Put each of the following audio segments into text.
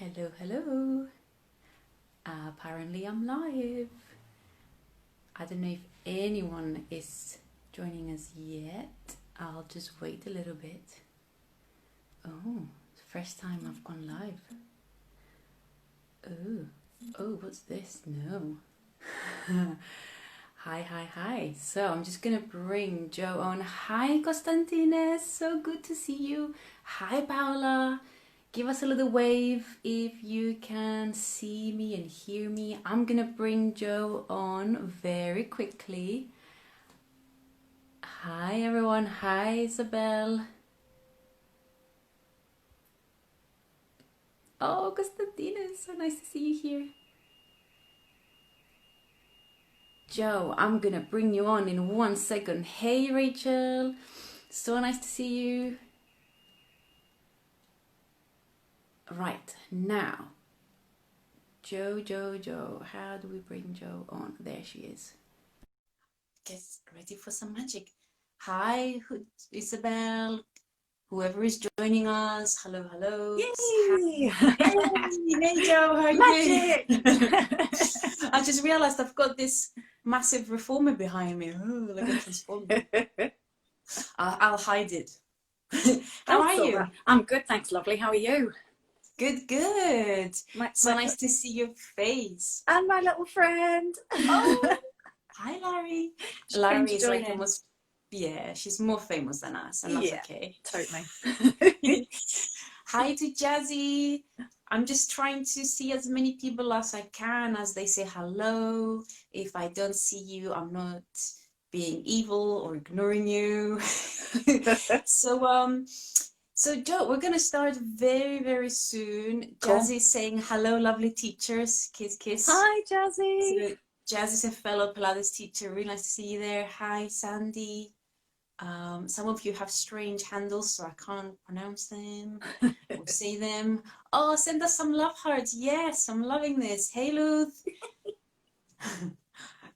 Hello, hello. Apparently I'm live. I don't know if anyone is joining us yet. I'll just wait a little bit. Oh, it's the first time I've gone live. Oh, what's this? No. Hi. So I'm just gonna bring Jo on. Hi, Constantines. So good to see you. Hi, Paula. Give us a little wave if you can see me and hear me. I'm gonna bring Jo on very quickly. Hi, everyone. Hi, Isabel. Oh, Constantines. So nice to see you here. Jo, I'm gonna bring you on in 1 second. Hey, Rachel. So nice to see you. Right, now, Jo. How do we bring Jo on? There she is. Guess ready for some magic. Hi, Isabel. Whoever is joining us. Hello. Yay! Hey, Jo, how are you doing? I just realized I've got this massive reformer behind me. Oh, like a transformer. I'll hide it. How are you? I'm good, thanks, lovely. How are you? Good. So nice to see your face. And my little friend. Oh, hi, Larry. Larry is like in. she's more famous than us, and that's okay. Totally. Hi to Jazzy. I'm just trying to see as many people as I can as they say hello. If I don't see you, I'm not being evil or ignoring you. So Jo, we're gonna start very soon. Cool. Jazzy is saying hello, lovely teachers. Kiss. Hi, Jazzy. So Jazz is a fellow Pilates teacher. Really nice to see you there. Hi, Sandy. Some of you have strange handles, so I can't pronounce them or say them. Oh, send us some love hearts. Yes, I'm loving this. Hey, Luth.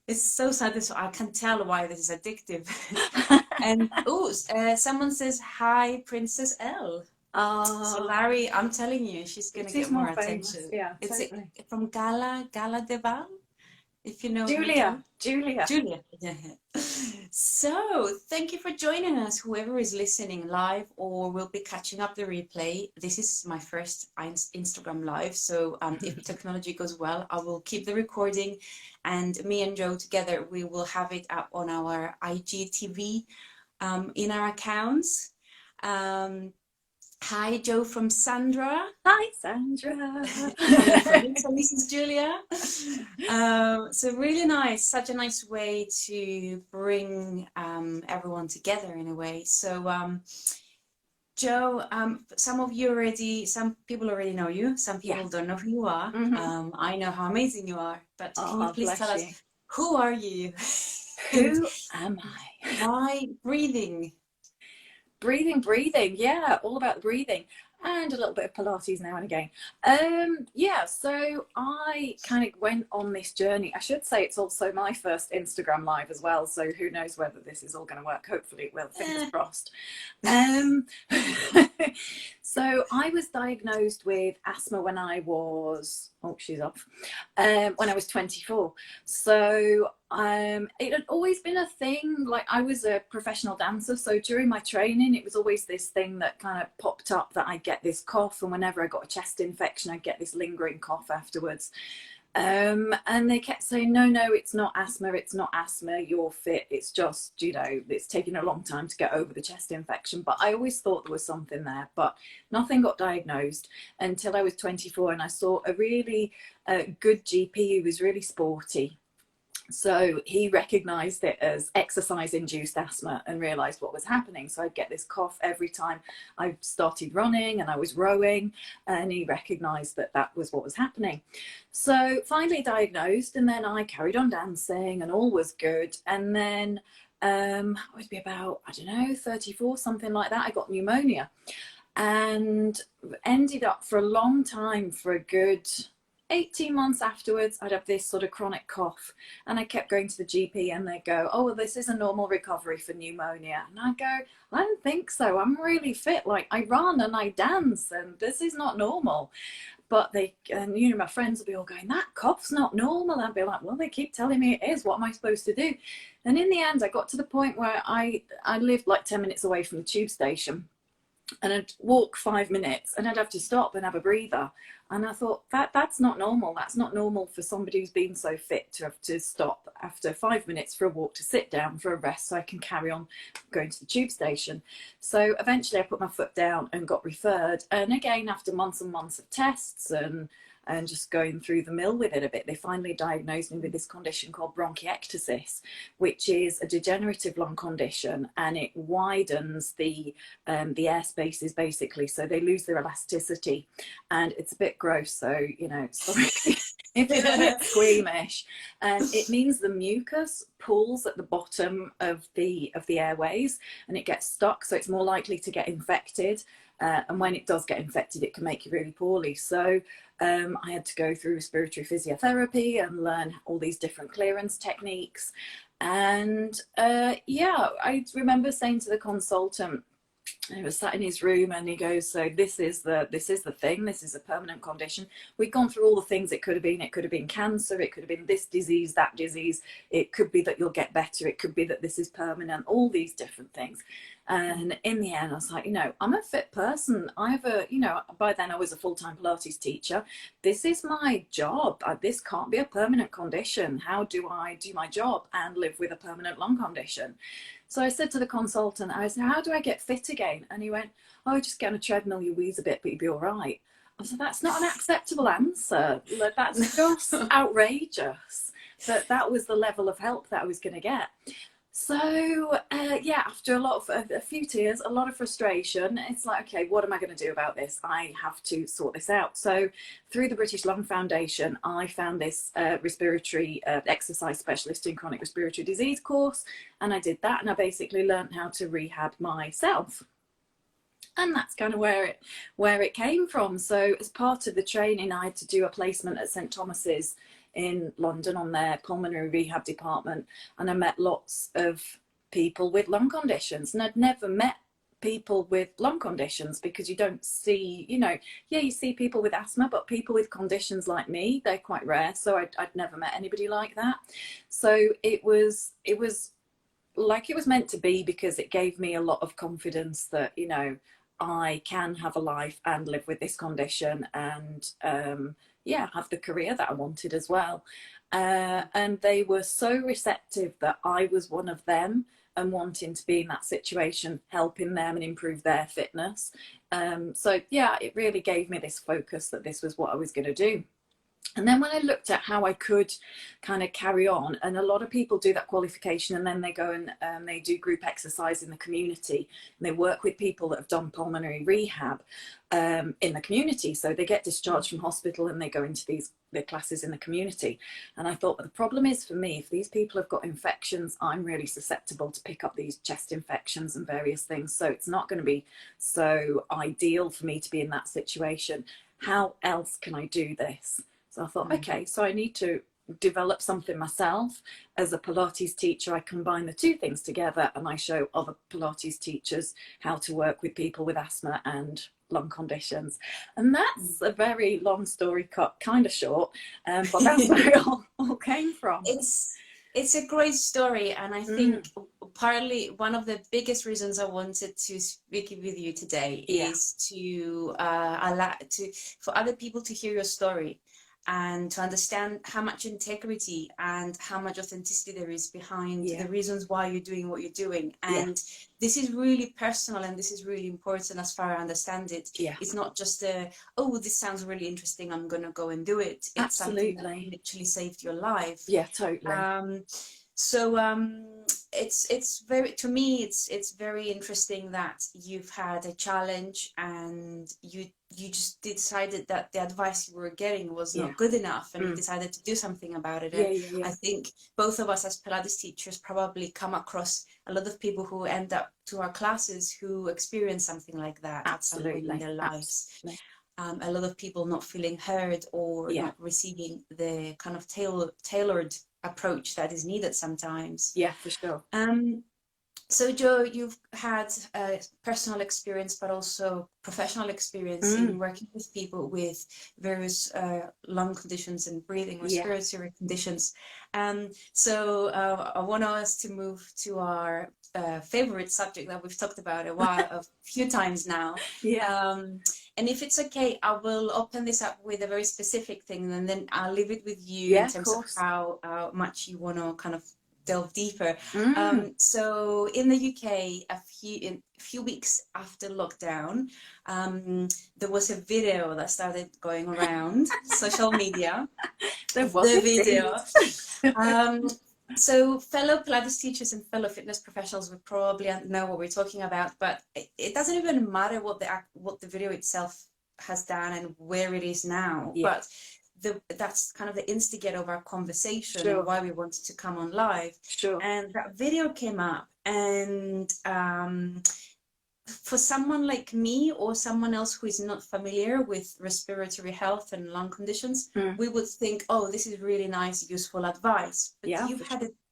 It's so sad. I can tell why this is addictive. And someone says hi, Princess L. So Larry, I'm telling you, she's gonna get more attention. Yeah, it's totally. From Gala de Val, if you know Julia. Yeah. So thank you for joining us, whoever is listening live or will be catching up the replay. This is my first Instagram live, so if technology goes well, I will keep the recording, and me and Jo together, we will have it up on our IGTV in our accounts. Hi, Jo from Sandra. Hi, Sandra. Hello from Lisa. This is Julia. So really nice, such a nice way to bring everyone together in a way. So Jo, some people already know you. Some people don't know who you are. I know how amazing you are, but can you please tell us, who are you? Who am I? Why breathing? Breathing. Yeah, all about the breathing. And a little bit of Pilates now and again. So I kind of went on this journey. I should say it's also my first Instagram live as well. So who knows whether this is all going to work. Hopefully it will, fingers crossed. So I was diagnosed with asthma when I was, when I was 24. So it had always been a thing. Like, I was a professional dancer, so during my training it was always this thing that kind of popped up, that I'd get this cough, and whenever I got a chest infection I'd get this lingering cough afterwards. And they kept saying, no, it's not asthma, you're fit, it's just, it's taking a long time to get over the chest infection. But I always thought there was something there, but nothing got diagnosed until I was 24, and I saw a really good GP who was really sporty. So he recognized it as exercise-induced asthma and realized what was happening. So I'd get this cough every time I started running and I was rowing, and he recognized that that was what was happening. So finally diagnosed, and then I carried on dancing and all was good. And then I would be about, 34, something like that. I got pneumonia and ended up for a long time, for a good 18 months afterwards, I'd have this sort of chronic cough, and I kept going to the GP, and they'd go, oh, well, this is a normal recovery for pneumonia. And I'd go, I don't think so. I'm really fit. Like, I run and I dance, and this is not normal. But they, and you know, my friends would be all going, that cough's not normal. I'd be like, well, they keep telling me it is. What am I supposed to do? And in the end, I got to the point where I lived like 10 minutes away from the tube station, and I'd walk 5 minutes and I'd have to stop and have a breather. And I thought, that's not normal. That's not normal for somebody who's been so fit to have to stop after 5 minutes for a walk, to sit down for a rest so I can carry on going to the tube station. So eventually I put my foot down and got referred. And again, after months and months of tests and just going through the mill with it a bit, they finally diagnosed me with this condition called bronchiectasis, which is a degenerative lung condition, and it widens the air spaces basically, so they lose their elasticity, and it's a bit gross, so you know, sorry if it's a bit squeamish. And it means the mucus pools at the bottom of the airways, and it gets stuck, so it's more likely to get infected. And when it does get infected, it can make you really poorly. So I had to go through respiratory physiotherapy and learn all these different clearance techniques. And yeah, I remember saying to the consultant, he was sat in his room, and he goes, so this is the thing, this is a permanent condition. We'd gone through all the things it could have been. It could have been cancer, it could have been this disease, that disease, it could be that you'll get better, it could be that this is permanent, all these different things. And in the end, I was like, you know, I'm a fit person. I have a, you know, by then I was a full-time Pilates teacher. This is my job. This can't be a permanent condition. How do I do my job and live with a permanent lung condition? So I said to the consultant, I said, how do I get fit again? And he went, oh, just get on a treadmill, you wheeze a bit, but you'll be all right. I said, that's not an acceptable answer. That's just outrageous. But that was the level of help that I was going to get. So yeah, after a few tears, a lot of frustration, it's like, okay, what am I going to do about this? I have to sort this out. So through the British Lung Foundation, I found this respiratory exercise specialist in chronic respiratory disease course, and I did that, and I basically learned how to rehab myself. And that's kind of where it came from. So as part of the training, I had to do a placement at St Thomas's in London on their pulmonary rehab department, and I met lots of people with lung conditions, and I'd never met people with lung conditions because you don't see, you know, yeah, you see people with asthma, but people with conditions like me, they're quite rare. So I'd never met anybody like that. So it was like it was meant to be, because it gave me a lot of confidence that, you know, I can have a life and live with this condition, and yeah, have the career that I wanted as well. And they were so receptive that I was one of them and wanting to be in that situation, helping them and improve their fitness. So yeah, it really gave me this focus that this was what I was going to do. And then when I looked at how I could kind of carry on, and a lot of people do that qualification and then they go and they do group exercise in the community, and they work with people that have done pulmonary rehab in the community. So they get discharged from hospital and they go into their classes in the community. And I thought, well, the problem is for me, if these people have got infections, I'm really susceptible to pick up these chest infections and various things. So it's not going to be so ideal for me to be in that situation. How else can I do this? So I thought, okay, so I need to develop something myself. As a Pilates teacher, I combine the two things together, and I show other Pilates teachers how to work with people with asthma and lung conditions. And that's a very long story cut, kind of short, but that's where it all came from. It's a great story, and I think partly one of the biggest reasons I wanted to speak with you today is to for other people to hear your story, and to understand how much integrity and how much authenticity there is behind the reasons why you're doing what you're doing. And this is really personal, and this is really important as far as I understand it. It's not just oh, this sounds really interesting, I'm going to go and do it. It's Absolutely. something that literally saved your life. Yeah, totally. So it's very, to me, it's very interesting that you've had a challenge, and you just decided that the advice you were getting was not good enough, and you decided to do something about it. And I think both of us as Pilates teachers probably come across a lot of people who end up to our classes who experience something like that at some point in their lives. a lot of people not feeling heard or Yeah. not receiving the kind of tailored approach that is needed sometimes. Yeah, for sure. So Jo, you've had personal experience, but also professional experience in working with people with various lung conditions and breathing, Yeah. respiratory conditions. So I want us to move to our favorite subject that we've talked about a few times now. Yeah. And if it's okay, I will open this up with a very specific thing, and then I'll leave it with you in Yeah, of terms of course. how much you want to kind of delve deeper. So in the UK, a few weeks after lockdown, there was a video that started going around social media. There was The indeed. video. So fellow Pilates teachers and fellow fitness professionals would probably know what we're talking about, but it doesn't even matter what the video itself has done and where it is now. Yeah. But that's kind of the instigator of our conversation. Sure. And why we wanted to come on live. Sure. And that video came up, and for someone like me or someone else who is not familiar with respiratory health and lung conditions, we would think, oh, this is really nice, useful advice. But Yeah,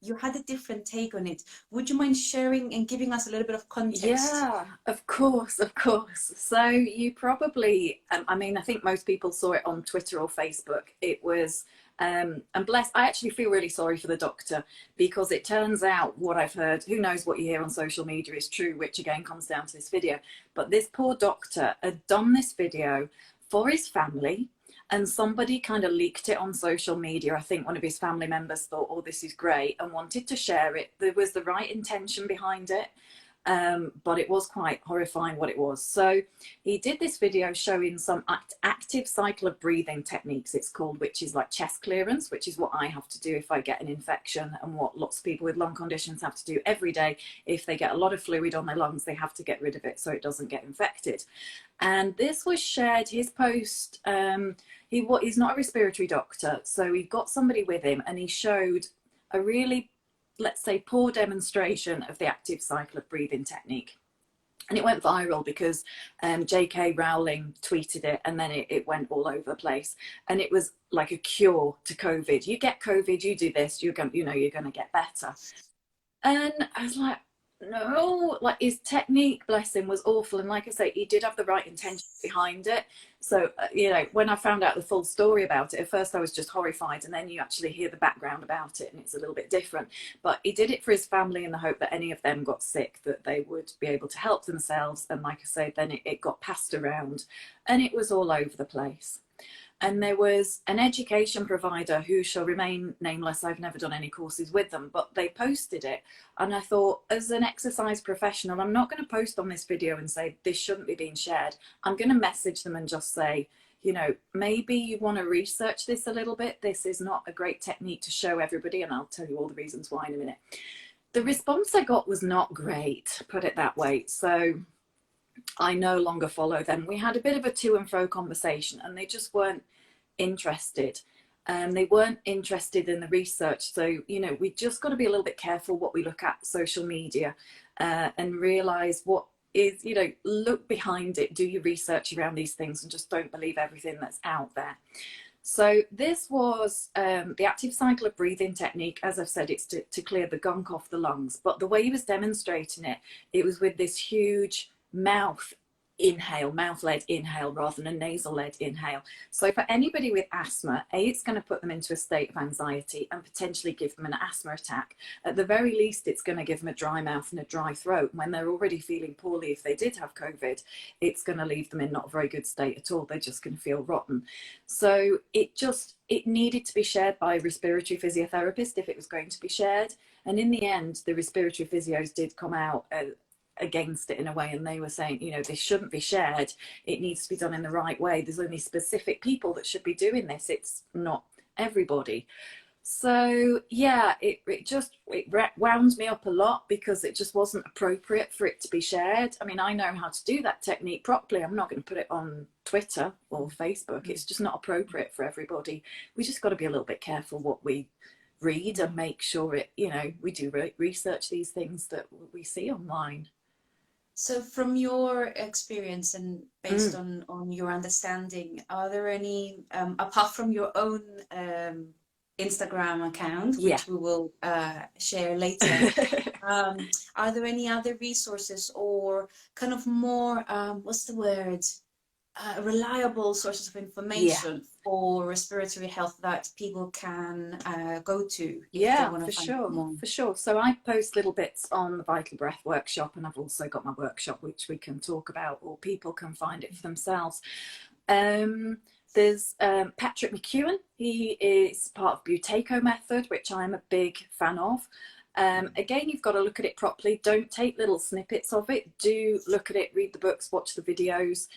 you had a different take on it. Would you mind sharing and giving us a little bit of context? Yeah, of course, of course. So you probably, I mean, I think most people saw it on Twitter or Facebook. It was, and bless, I actually feel really sorry for the doctor, because it turns out what I've heard, who knows what you hear on social media is true, which again comes down to this video. But this poor doctor had done this video for his family, and somebody kind of leaked it on social media. I think one of his family members thought, oh, this is great, and wanted to share it. There was the right intention behind it. But it was quite horrifying what it was. So he did this video showing some active cycle of breathing techniques, it's called, which is like chest clearance, which is what I have to do if I get an infection, and what lots of people with lung conditions have to do every day. If they get a lot of fluid on their lungs, they have to get rid of it so it doesn't get infected. And this was shared, his post, he's not a respiratory doctor, so he got somebody with him, and he showed a really, let's say, poor demonstration of the active cycle of breathing technique. And it went viral because J.K. Rowling tweeted it, and then it went all over the place. And it was like a cure to COVID. You get COVID, you do this, you're going to get better. And I was like, no, like his technique, bless him, was awful. And like I say, he did have the right intention behind it. So, when I found out the full story about it, at first I was just horrified, and then you actually hear the background about it, and it's a little bit different. But he did it for his family in the hope that any of them got sick, that they would be able to help themselves. And like I say, then it got passed around, and it was all over the place. And there was an education provider who shall remain nameless. I've never done any courses with them, but they posted it. And I thought, as an exercise professional, I'm not going to post on this video and say this shouldn't be being shared. I'm going to message them and just say, maybe you want to research this a little bit. This is not a great technique to show everybody, and I'll tell you all the reasons why in a minute. The response I got was not great, put it that way. So I no longer follow them. We had a bit of a to and fro conversation, and they just weren't interested. They weren't interested in the research. So, we just got to be a little bit careful what we look at social media, and realize what is, look behind it, do your research around these things, and just don't believe everything that's out there. So this was the active cycle of breathing technique. As I've said, it's to clear the gunk off the lungs. But the way he was demonstrating it, it was with this huge mouth-led inhale rather than a nasal-led inhale. So for anybody with asthma, it's going to put them into a state of anxiety and potentially give them an asthma attack. At the very least, it's going to give them a dry mouth and a dry throat. When they're already feeling poorly, if they did have COVID, it's going to leave them in not a very good state at all. They're just going to feel rotten. So it needed to be shared by a respiratory physiotherapist if it was going to be shared. And in the end, the respiratory physios did come out against it in a way, and they were saying, this shouldn't be shared, it needs to be done in the right way, there's only specific people that should be doing this, it's not everybody. So yeah, it wound me up a lot, because it just wasn't appropriate for it to be shared. I mean, I know how to do that technique properly. I'm not going to put it on Twitter or Facebook. It's just not appropriate for everybody. We just got to be a little bit careful what we read, and make sure we do research these things that we see online. So from your experience and based on your understanding, are there any, apart from your own Instagram account, Yeah. which we will share later, are there any other resources or kind of more, what's the word? Reliable sources of Yeah. information for respiratory health that people can go to if they Yeah, want to for find out sure, more? for sure. So I post little bits on the Vital Breath workshop, and I've also got my workshop which we can talk about, or people can find it for themselves. There's Patrick McEwen. He is part of Buteyko method, which I'm a big fan of. Again, you've got to look at it properly. Don't take little snippets of it. Do look at it, read the books, watch the videos.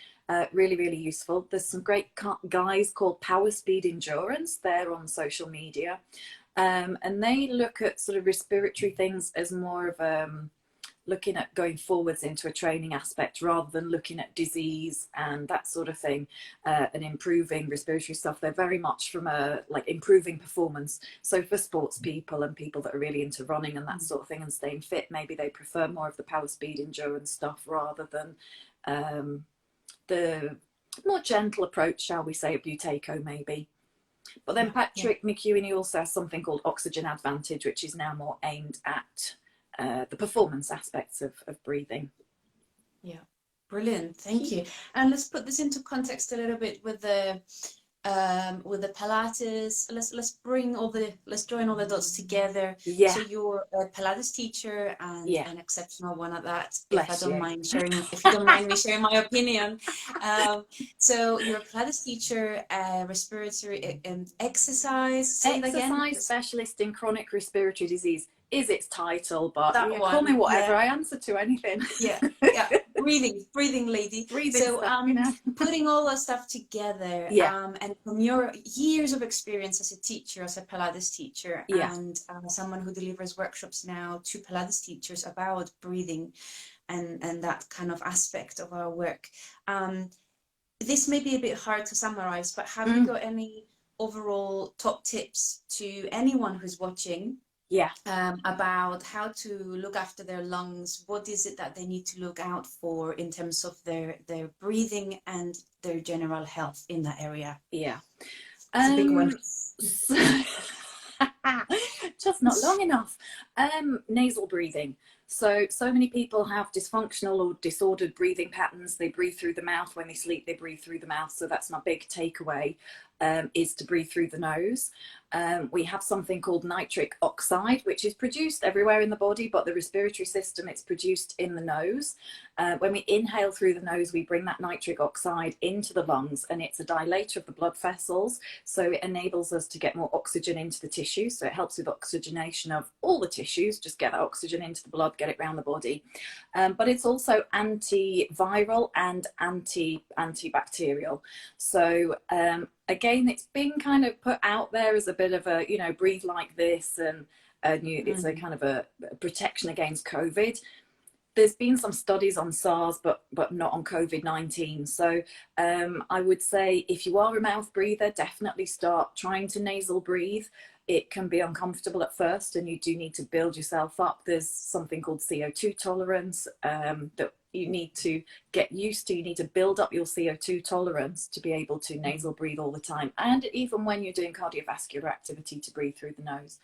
Really, really useful. There's some great guys called Power Speed Endurance. They're on social media. And they look at sort of respiratory things as more of looking at going forwards into a training aspect rather than looking at disease and that sort of thing, and improving respiratory stuff. They're very much from a like improving performance. So for sports people and people that are really into running and that sort of thing and staying fit, maybe they prefer more of the Power Speed Endurance stuff rather than the more gentle approach, shall we say, of Buteyko maybe. But then Patrick McEwen, he also has something called Oxygen Advantage, which is now more aimed at the performance aspects of breathing. Yeah, brilliant. Thank you. And let's put this into context a little bit with the Pilates. Let's join all the dots together. Yeah. So you're a Pilates teacher and an exceptional one at that. Bless if you don't mind me sharing my opinion. So you're a Pilates teacher, respiratory exercise. Say Exercise specialist in chronic respiratory disease is its title, but call me whatever. I answer to anything. Yeah. breathing lady. So putting all that stuff together, and from your years of experience as a teacher, as a Pilates teacher, and someone who delivers workshops now to Pilates teachers about breathing and that kind of aspect of our work, this may be a bit hard to summarize, but have you got any overall top tips to anyone who's watching about how to look after their lungs? What is it that they need to look out for in terms of their breathing and their general health in that area? Yeah, it's a big one. Just not long enough. Nasal breathing. So many people have dysfunctional or disordered breathing patterns. They breathe through the mouth. When they sleep, they breathe through the mouth. So that's my big takeaway, is to breathe through the nose. We have something called nitric oxide, which is produced everywhere in the body, but the respiratory system, it's produced in the nose. When we inhale through the nose, we bring that nitric oxide into the lungs, and it's a dilator of the blood vessels. So it enables us to get more oxygen into the tissue. So it helps with oxygenation of all the tissues, just get that oxygen into the blood, get it around the body. But it's also antiviral and antibacterial. So again, it's been kind of put out there as a bit of a, breathe like this, and it's a kind of a protection against COVID. There's been some studies on SARS, but not on COVID-19. So I would say if you are a mouth breather, definitely start trying to nasal breathe. It can be uncomfortable at first, and you do need to build yourself up. There's something called CO2 tolerance that you need to get used to. You need to build up your CO2 tolerance to be able to nasal breathe all the time. And even when you're doing cardiovascular activity, to breathe through the nose,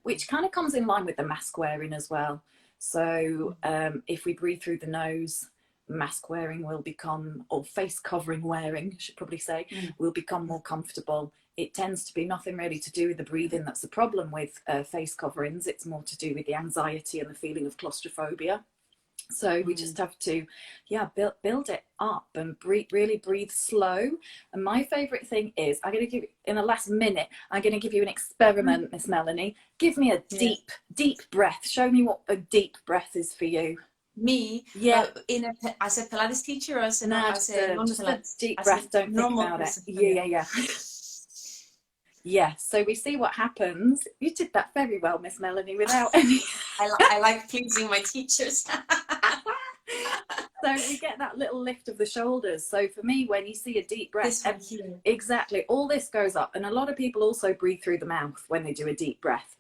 which kind of comes in line with the mask wearing as well. So if we breathe through the nose, mask wearing will become, or face covering wearing, I should probably say, will become more comfortable. It tends to be nothing really to do with the breathing that's the problem with face coverings. It's more to do with the anxiety and the feeling of claustrophobia. So we just have to, build it up and really breathe slow. And my favourite thing is, I'm going to give, in the last minute, I'm going to give you an experiment, Miss Melanie. Give me a deep breath. Show me what a deep breath is for you. Me? As a Pilates teacher, or as a non-Pilates? Deep breath, don't think about it. Yeah. Yeah, so we see what happens. You did that very well, Miss Melanie, without any... I like pleasing my teachers. So we get that little lift of the shoulders. So for me, when you see a deep breath, exactly, all this goes up. And a lot of people also breathe through the mouth when they do a deep breath.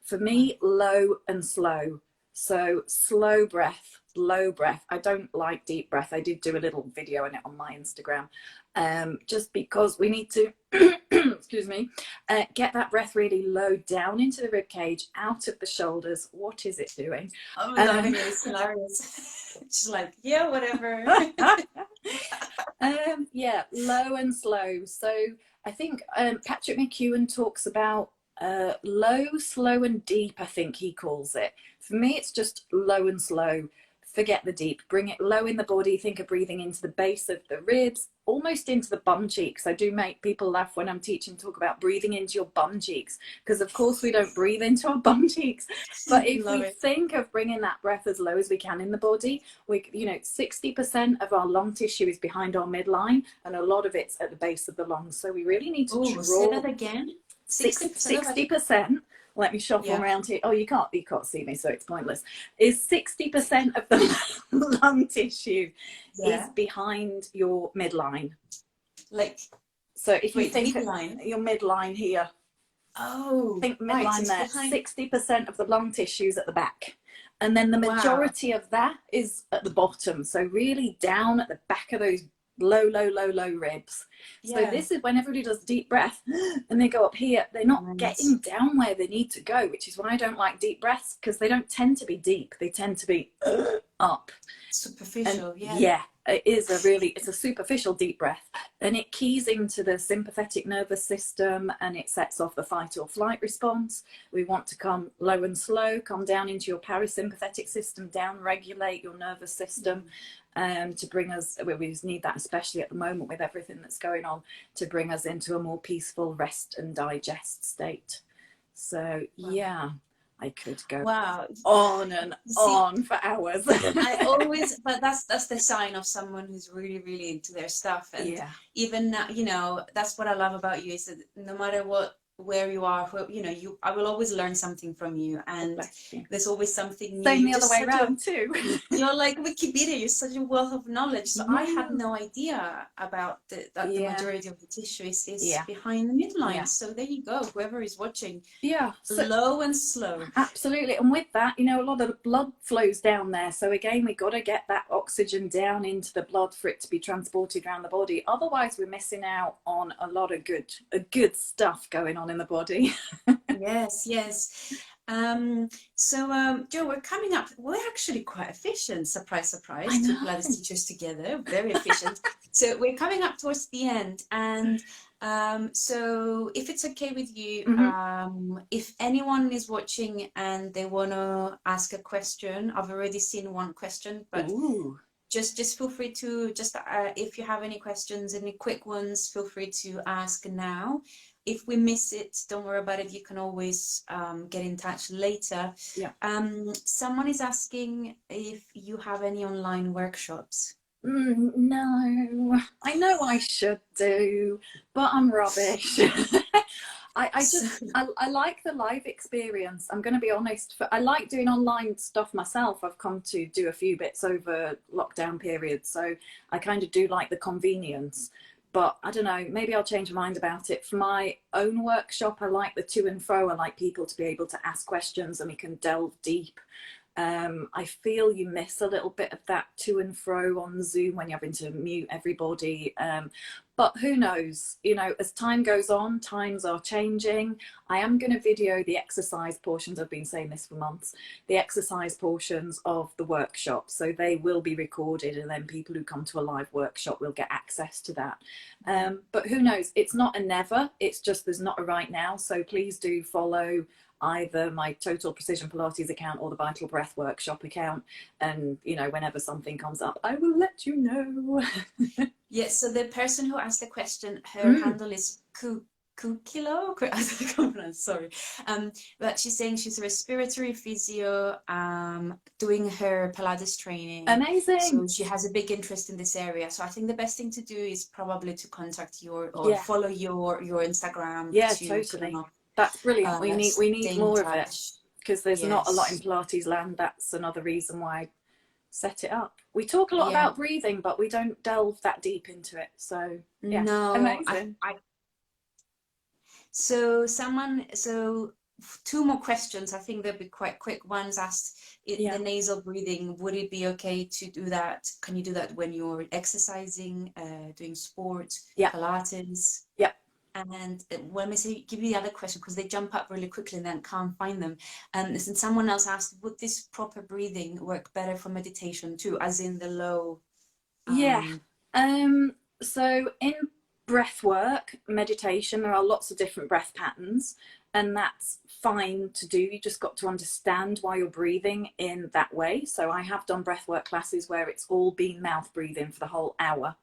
For me, low and slow. So slow breath, low breath. I don't like deep breath. I did do a little video on it on my Instagram, just because we need to, excuse me, get that breath really low down into the rib cage, out of the shoulders. What is it doing? I'm loving it. It's hilarious. Just like, yeah, whatever. Yeah, low and slow. So I think Patrick McEwen talks about low, slow and deep, I think he calls it. For me, it's just low and slow. Forget the deep. Bring it low in the body. Think of breathing into the base of the ribs, almost into the bum cheeks. I do make people laugh when I'm teaching, talk about breathing into your bum cheeks, because of course we don't breathe into our bum cheeks. But if we think of bringing that breath as low as we can in the body, we, 60% of our lung tissue is behind our midline, and a lot of it's at the base of the lungs. So we really need to draw. Say that again. 60%. Let me shuffle around here. Oh, you can't see me, so it's pointless. Is 60% of the lung tissue is behind your midline. Like, so if you think midline? Your midline here. Oh, think midline there. 60% of the lung tissue is at the back. And then the majority of that is at the bottom. So really down at the back of those low ribs. So this is when everybody does deep breath and they go up here, they're not getting down where they need to go, which is why I don't like deep breaths, because they don't tend to be deep, they tend to be up, superficial. And it's a superficial deep breath, and it keys into the sympathetic nervous system and it sets off the fight or flight response. We want to come low and slow, come down into your parasympathetic system, down regulate your nervous system, to bring us, we need that especially at the moment with everything that's going on, to bring us into a more peaceful rest and digest state. So I could go on and on for hours. But that's the sign of someone who's really, really into their stuff. And even now, that's what I love about you, is that no matter where you are, I will always learn something from you, and there's always something new. Same the other way around too. You're like Wikipedia, you're such a wealth of knowledge. So I had no idea about that the majority of the tissue is behind the midline. So there you go, whoever is watching. So, low and slow. Absolutely. And with that, a lot of the blood flows down there. So again, we got to get that oxygen down into the blood for it to be transported around the body. Otherwise, we're missing out on a lot of good stuff going on in the body. yes. So Jo, we're coming up, we're actually quite efficient, surprise, two Pilates teachers together, very efficient. So we're coming up towards the end, and so if it's okay with you, if anyone is watching and they want to ask a question, I've already seen one question, but just feel free to if you have any questions, any quick ones, feel free to ask now. If we miss it, don't worry about it. You can always get in touch later. Someone is asking if you have any online workshops. No, I know I should do, but I'm rubbish. I like the live experience. I'm going to be honest. I like doing online stuff myself. I've come to do a few bits over lockdown periods, so I kind of do like the convenience. But I don't know, maybe I'll change my mind about it. For my own workshop, I like the to and fro. I like people to be able to ask questions and we can delve deep. I feel you miss a little bit of that to and fro on Zoom when you're having to mute everybody. But who knows, as time goes on, times are changing. I am going to video the exercise portions. I've been saying this for months, the exercise portions of the workshop. So they will be recorded, and then people who come to a live workshop will get access to that. But who knows, it's not a never, it's just there's not a right now. So please do follow either my Total Precision Pilates account or the Vital Breath Workshop account, and whenever something comes up, I will let you know. Yes, so the person who asked the question, her handle is Kukilo. I can't pronounce, sorry. But she's saying she's a respiratory physio, doing her Pilates training. Amazing. So she has a big interest in this area. So I think the best thing to do is probably to contact follow your Instagram. Yeah, totally. That's brilliant. We need more of it, because there's not a lot in Pilates land. That's another reason why I set it up. We talk a lot about breathing, but we don't delve that deep into it. So no, amazing. So two more questions. I think they'll be quite quick ones asked. Yeah. The nasal breathing, would it be okay to do that? Can you do that when you're exercising, doing sport, Yeah. Pilates? Yeah. And when we say, give you the other question, because they jump up really quickly and then can't find them. And someone else asked, would this proper breathing work better for meditation too, as in the low? Yeah. So in breath work, meditation, there are lots of different breath patterns, and that's fine to do. You just got to understand why you're breathing in that way. So I have done breath work classes where it's all been mouth breathing for the whole hour.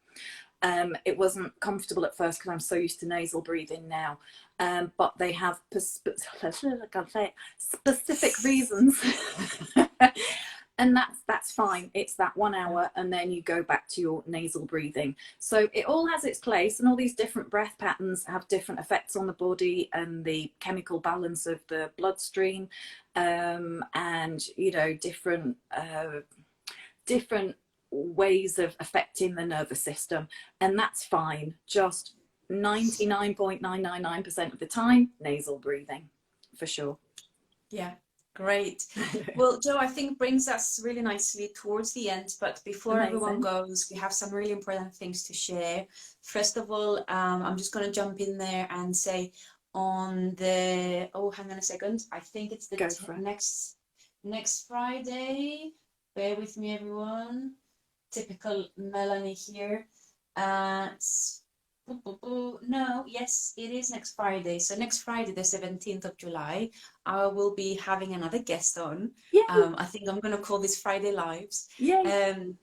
It wasn't comfortable at first because I'm so used to nasal breathing now, but they have specific reasons. And that's fine. It's that 1 hour, and then you go back to your nasal breathing. So it all has its place, and all these different breath patterns have different effects on the body and the chemical balance of the bloodstream, and you know, different ways of affecting the nervous system, and that's fine. Just 99.999% of the time, nasal breathing, for sure. Yeah. Great. Well, Jo, I think brings us really nicely towards the end, but before everyone goes, we have some really important things to share. First of all, I'm just going to jump in there and say on the, oh, hang on a second. I think it's the next Friday. Bear with me, everyone. Typical Melanie here. No, yes, it is next Friday. So next Friday, the 17th of July, I will be having another guest on. I think I'm going to call this Friday Lives. And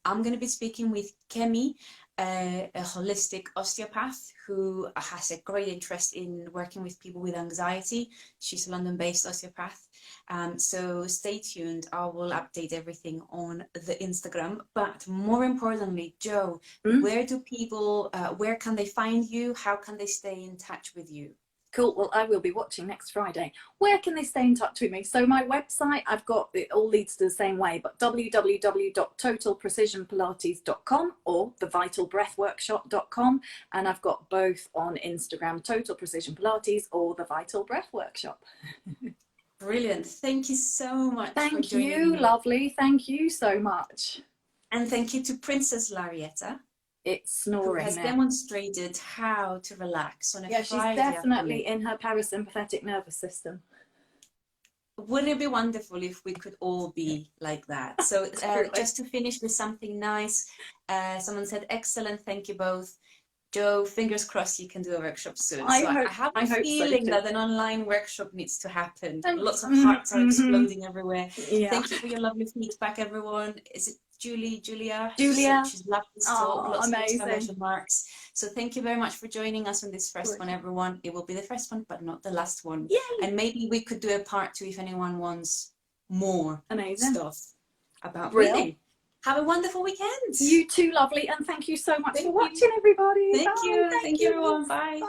I'm going to be speaking with Kemi, a holistic osteopath who has a great interest in working with people with anxiety. She's a London-based osteopath. So stay tuned. I will update everything on the Instagram. But more importantly, Jo, where do people, where can they find you? How can they stay in touch with you? Cool. Well, I will be watching next Friday. Where can they stay in touch with me? So my website, I've got, it all leads to the same way, but www.totalprecisionpilates.com or thevitalbreathworkshop.com. And I've got both on Instagram, Total Precision Pilates or The Vital Breath Workshop. Brilliant. Thank you so much. Thank you, lovely. Thank you so much. And thank you to Princess Larietta. It's snoring who has now. demonstrated how to relax on a Friday she's definitely afternoon. in her parasympathetic nervous system. Wouldn't it be wonderful if we could all be like that? So just to finish with something nice, someone said, excellent, thank you both. Jo, fingers crossed you can do a workshop soon. I have a feeling that an online workshop needs to happen. Lots of hearts are exploding everywhere. Thank you for your lovely feedback, everyone. Is it Julia? She's loved this talk, lots of exclamation marks. So thank you very much for joining us on this first one, everyone. It will be the first one, but not the last one. Yay. And maybe we could do a part 2 if anyone wants more stuff about breathing. Have a wonderful weekend. You too, lovely, and thank you so much for watching, everybody. Thank you, everyone. Bye.